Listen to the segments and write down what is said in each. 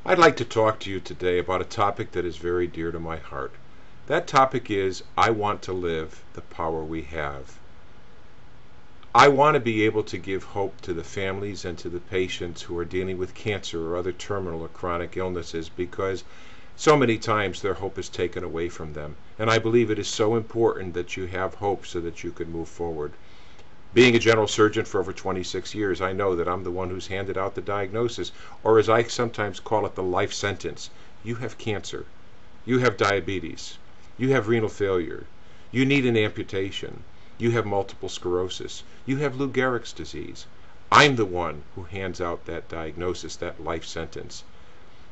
I'd like to talk to you today about a topic that is very dear to my heart. That topic is, I want to live the power we have. I want to be able to give hope to the families and to the patients who are dealing with cancer or other terminal or chronic illnesses, because so many times their hope is taken away from them. And I believe it is so important that you have hope so that you can move forward. Being a general surgeon for over 26 years, I know that I'm the one who's handed out the diagnosis, or as I sometimes call it, the life sentence. You have cancer. You have diabetes. You have renal failure. You need an amputation. You have multiple sclerosis. You have Lou Gehrig's disease. I'm the one who hands out that diagnosis, that life sentence.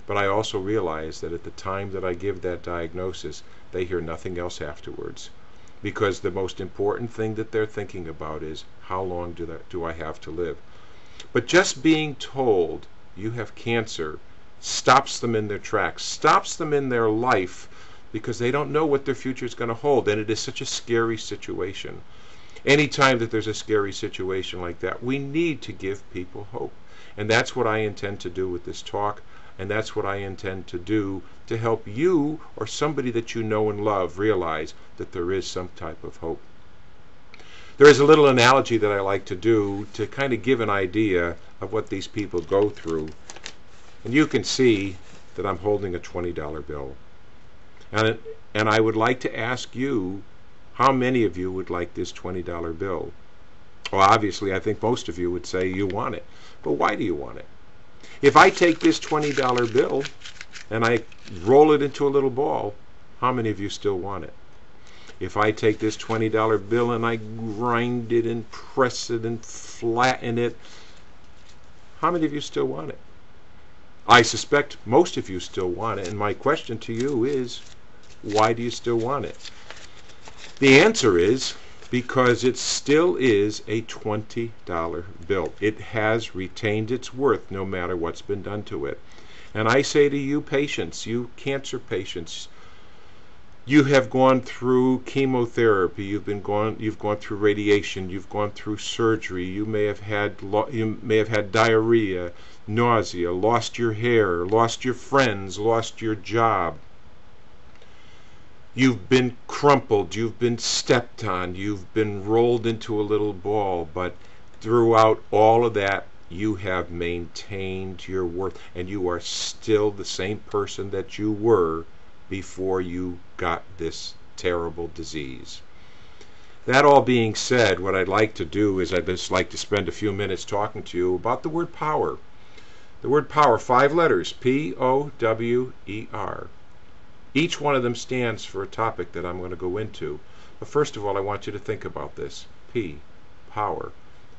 But I also realize that at the time that I give that diagnosis, they hear nothing else afterwards. Because the most important thing that they're thinking about is, how long do I have to live? But just being told you have cancer stops them in their tracks, stops them in their life, because they don't know what their future is going to hold, and it is such a scary situation. Anytime that there's a scary situation like that, we need to give people hope. And that's what I intend to do with this talk. And that's what I intend to do to help you or somebody that you know and love realize that there is some type of hope. There is a little analogy that I like to do to kind of give an idea of what these people go through. And you can see that I'm holding a $20 bill. And I would like to ask you, how many of you would like this $20 bill? Well, obviously, I think most of you would say you want it. But why do you want it? If I take this $20 bill and I roll it into a little ball, how many of you still want it? If I take this $20 bill and I grind it and press it and flatten it, how many of you still want it? I suspect most of you still want it, and my question to you is, why do you still want it? The answer is, because it still is a $20 bill. It has retained its worth no matter what's been done to it. And I say to you patients, you cancer patients, you have gone through chemotherapy, you've gone through radiation, you've gone through surgery, you may have had diarrhea, nausea, lost your hair, lost your friends, lost your job. You've been crumpled, you've been stepped on, you've been rolled into a little ball, but throughout all of that, you have maintained your worth, and you are still the same person that you were before you got this terrible disease. That all being said, what I'd like to do is I'd just like to spend a few minutes talking to you about the word power. The word power, 5 letters, P-O-W-E-R. Each one of them stands for a topic that I'm going to go into. But first of all, I want you to think about this. P, power.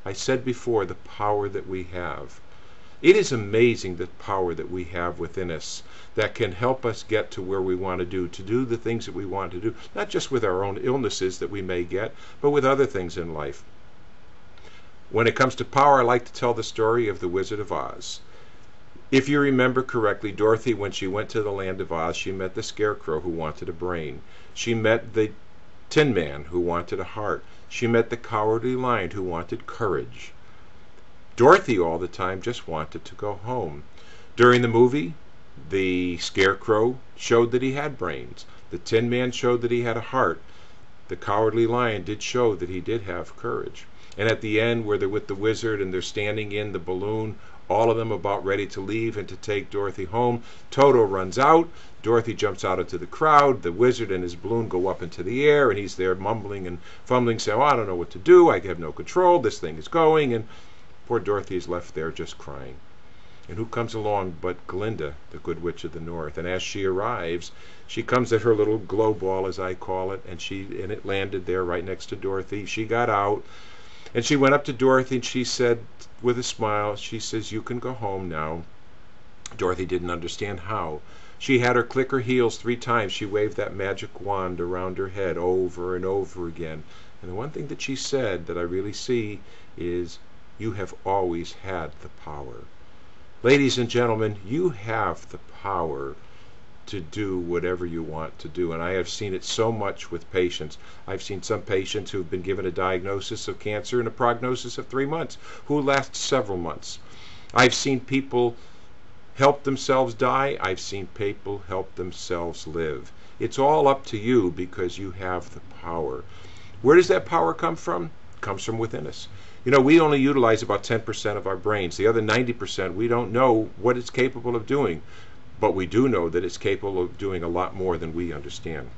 I said before, the power that we have. It is amazing the power that we have within us that can help us get to where we want to do the things that we want to do, not just with our own illnesses that we may get, but with other things in life. When it comes to power, I like to tell the story of the Wizard of Oz. If you remember correctly, Dorothy, when she went to the land of Oz, she met the Scarecrow who wanted a brain. She met the Tin Man who wanted a heart. She met the Cowardly Lion who wanted courage. Dorothy all the time just wanted to go home. During the movie, the Scarecrow showed that he had brains. The Tin Man showed that he had a heart. The Cowardly Lion did show that he did have courage. And at the end, where they're with the wizard and they're standing in the balloon, all of them about ready to leave and to take Dorothy home, Toto runs out. Dorothy jumps out into the crowd. The wizard and his balloon go up into the air, and he's there mumbling and fumbling, saying, "Oh, I don't know what to do. I have no control. This thing is going." And poor Dorothy is left there just crying. And who comes along but Glinda, the Good Witch of the North? And as she arrives, she comes at her little glow ball, as I call it, and it landed there right next to Dorothy. She got out, and she went up to Dorothy, and she said, with a smile, she says, "You can go home now." Dorothy didn't understand how. She had her click her heels 3 times. She waved that magic wand around her head over and over again. And the one thing that she said that I really see is, "You have always had the power." Ladies and gentlemen, you have the power to do whatever you want to do. And I have seen it so much with patients. I've seen some patients who've been given a diagnosis of cancer and a prognosis of 3 months, who last several months. I've seen people help themselves die. I've seen people help themselves live. It's all up to you because you have the power. Where does that power come from? It comes from within us. You know, we only utilize about 10% of our brains. The other 90%, we don't know what it's capable of doing. But we do know that it's capable of doing a lot more than we understand.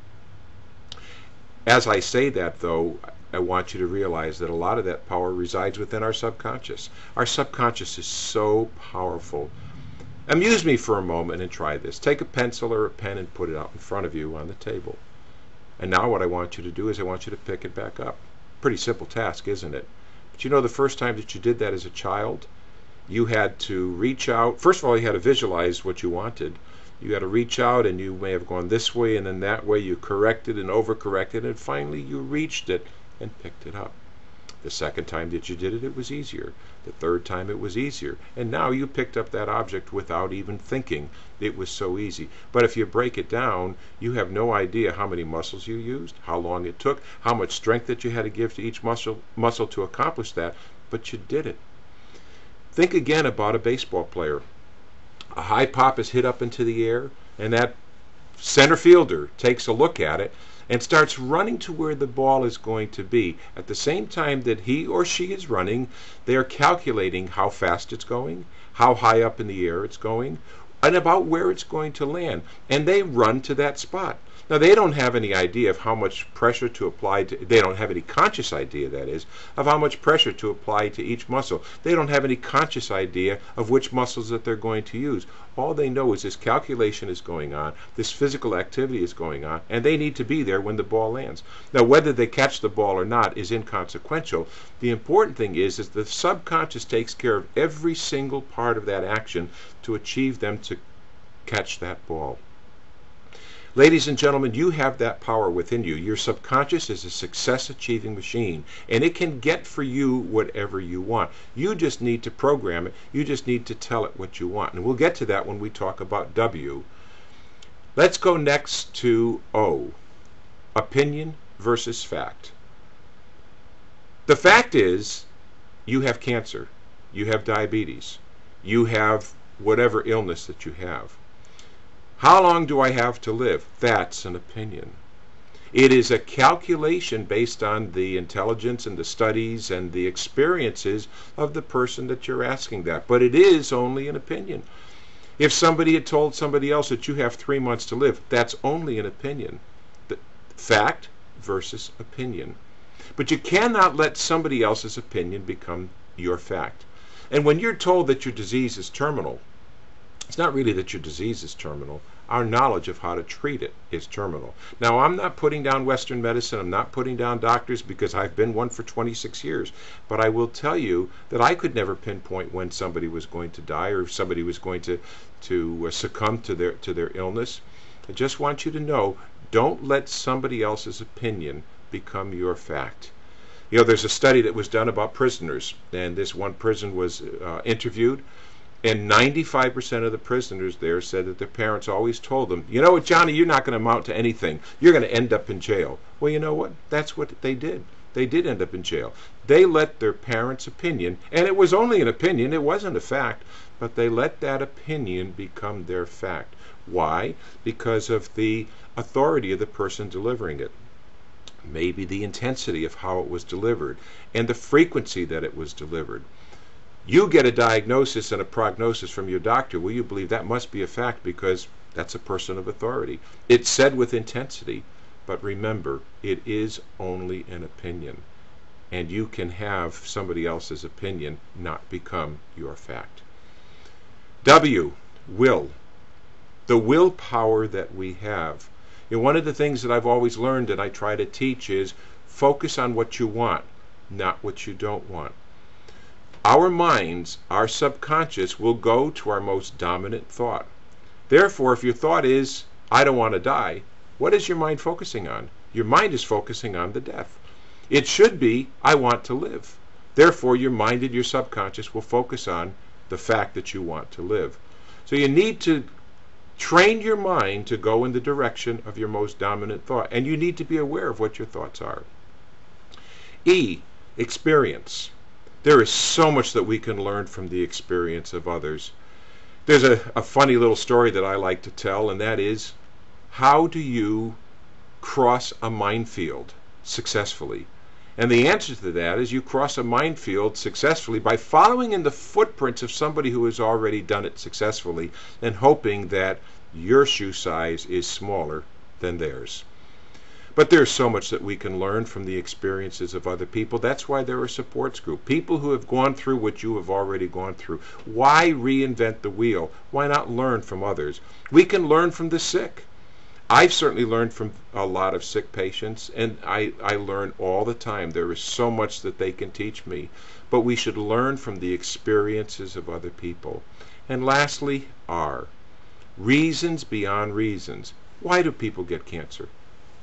As I say that, though, I want you to realize that a lot of that power resides within our subconscious. Our subconscious is so powerful. Amuse me for a moment and try this. Take a pencil or a pen and put it out in front of you on the table. And now what I want you to do is I want you to pick it back up. Pretty simple task, isn't it? But you know, the first time that you did that as a child, you had to reach out. First of all, you had to visualize what you wanted. You had to reach out, and you may have gone this way and then that way. You corrected and overcorrected, and finally you reached it and picked it up. The second time that you did it, it was easier. The third time it was easier. And now you picked up that object without even thinking. It was so easy. But if you break it down, you have no idea how many muscles you used, how long it took, how much strength that you had to give to each muscle to accomplish that, but you did it. Think again about a baseball player. A high pop is hit up into the air, and that center fielder takes a look at it and starts running to where the ball is going to be. At the same time that he or she is running, they are calculating how fast it's going, how high up in the air it's going, and about where it's going to land. And they run to that spot. Now, they don't have any idea of how much pressure to apply to, they don't have any conscious idea, that is, of how much pressure to apply to each muscle. They don't have any conscious idea of which muscles that they're going to use. All they know is this calculation is going on, this physical activity is going on, and they need to be there when the ball lands. Now, whether they catch the ball or not is inconsequential. The important thing is the subconscious takes care of every single part of that action to achieve them to catch that ball. Ladies and gentlemen, you have that power within you. Your subconscious is a success-achieving machine, and it can get for you whatever you want. You just need to program it. You just need to tell it what you want. And we'll get to that when we talk about W. Let's go next to O, opinion versus fact. The fact is, you have cancer. You have diabetes. You have whatever illness that you have. How long do I have to live? That's an opinion. It is a calculation based on the intelligence and the studies and the experiences of the person that you're asking that. But it is only an opinion. If somebody had told somebody else that you have 3 months to live, that's only an opinion. The fact versus opinion. But you cannot let somebody else's opinion become your fact. And when you're told that your disease is terminal, it's not really that your disease is terminal. Our knowledge of how to treat it is terminal. Now, I'm not putting down Western medicine. I'm not putting down doctors because I've been one for 26 years. But I will tell you that I could never pinpoint when somebody was going to die or if somebody was going to succumb to their illness. I just want you to know, don't let somebody else's opinion become your fact. You know, there's a study that was done about prisoners, and this one prison was interviewed. And 95% of the prisoners there said that their parents always told them, you know what, Johnny, you're not going to amount to anything. You're going to end up in jail. Well, you know what? That's what they did. They did end up in jail. They let their parents' opinion, and it was only an opinion, it wasn't a fact, but they let that opinion become their fact. Why? Because of the authority of the person delivering it. Maybe the intensity of how it was delivered and the frequency that it was delivered. You get a diagnosis and a prognosis from your doctor. Will you believe that must be a fact because that's a person of authority? It's said with intensity, but remember, it is only an opinion. And you can have somebody else's opinion not become your fact. W, will. The willpower that we have. You know, one of the things that I've always learned and I try to teach is focus on what you want, not what you don't want. Our minds, our subconscious, will go to our most dominant thought. Therefore, if your thought is, I don't want to die, what is your mind focusing on? Your mind is focusing on the death. It should be, I want to live. Therefore, your mind and your subconscious will focus on the fact that you want to live. So you need to train your mind to go in the direction of your most dominant thought. And you need to be aware of what your thoughts are. E, experience. There is so much that we can learn from the experience of others. There's a funny little story that I like to tell, and that is, how do you cross a minefield successfully? And the answer to that is you cross a minefield successfully by following in the footprints of somebody who has already done it successfully and hoping that your shoe size is smaller than theirs. But there's so much that we can learn from the experiences of other people. That's why there are supports groups. People who have gone through what you have already gone through. Why reinvent the wheel? Why not learn from others? We can learn from the sick. I've certainly learned from a lot of sick patients, and I learn all the time. There is so much that they can teach me. But we should learn from the experiences of other people. And lastly, R. Reasons beyond reasons. Why do people get cancer?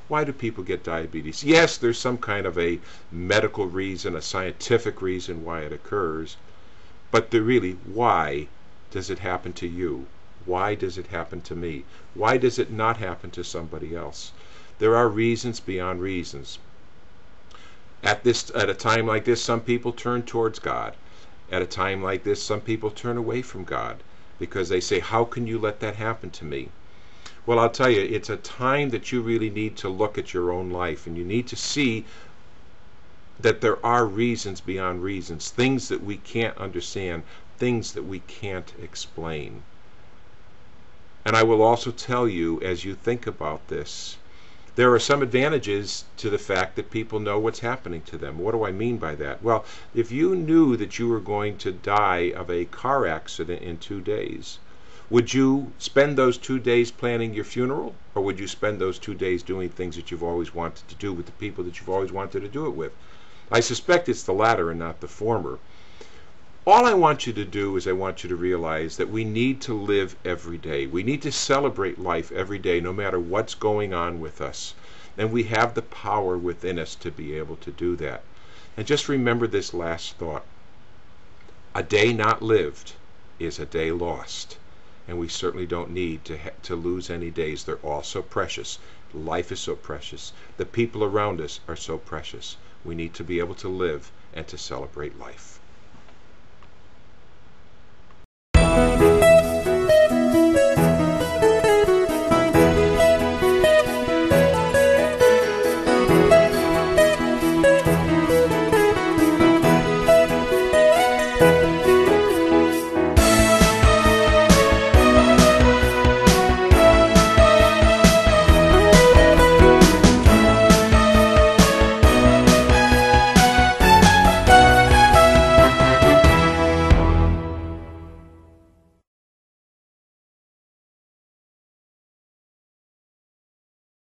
Why do people get diabetes? Yes, there's some kind of a medical reason, a scientific reason why it occurs, but why does it happen to you? Why does it happen to me? Why does it not happen to somebody else? There are reasons beyond reasons. At a time like this, some people turn towards God. At a time like this, some people turn away from God because they say, how can you let that happen to me? Well, I'll tell you, it's a time that you really need to look at your own life, and you need to see that there are reasons beyond reasons, things that we can't understand, things that we can't explain. And I will also tell you, as you think about this, there are some advantages to the fact that people know what's happening to them. What do I mean by that? Well, if you knew that you were going to die of a car accident in 2 days, would you spend those 2 days planning your funeral, or would you spend those 2 days doing things that you've always wanted to do with the people that you've always wanted to do it with? I suspect it's the latter and not the former. All I want you to do is I want you to realize that we need to live every day. We need to celebrate life every day, no matter what's going on with us. And we have the power within us to be able to do that. And just remember this last thought. A day not lived is a day lost. And we certainly don't need to lose any days. They're all so precious. Life is so precious. The people around us are so precious. We need to be able to live and to celebrate life.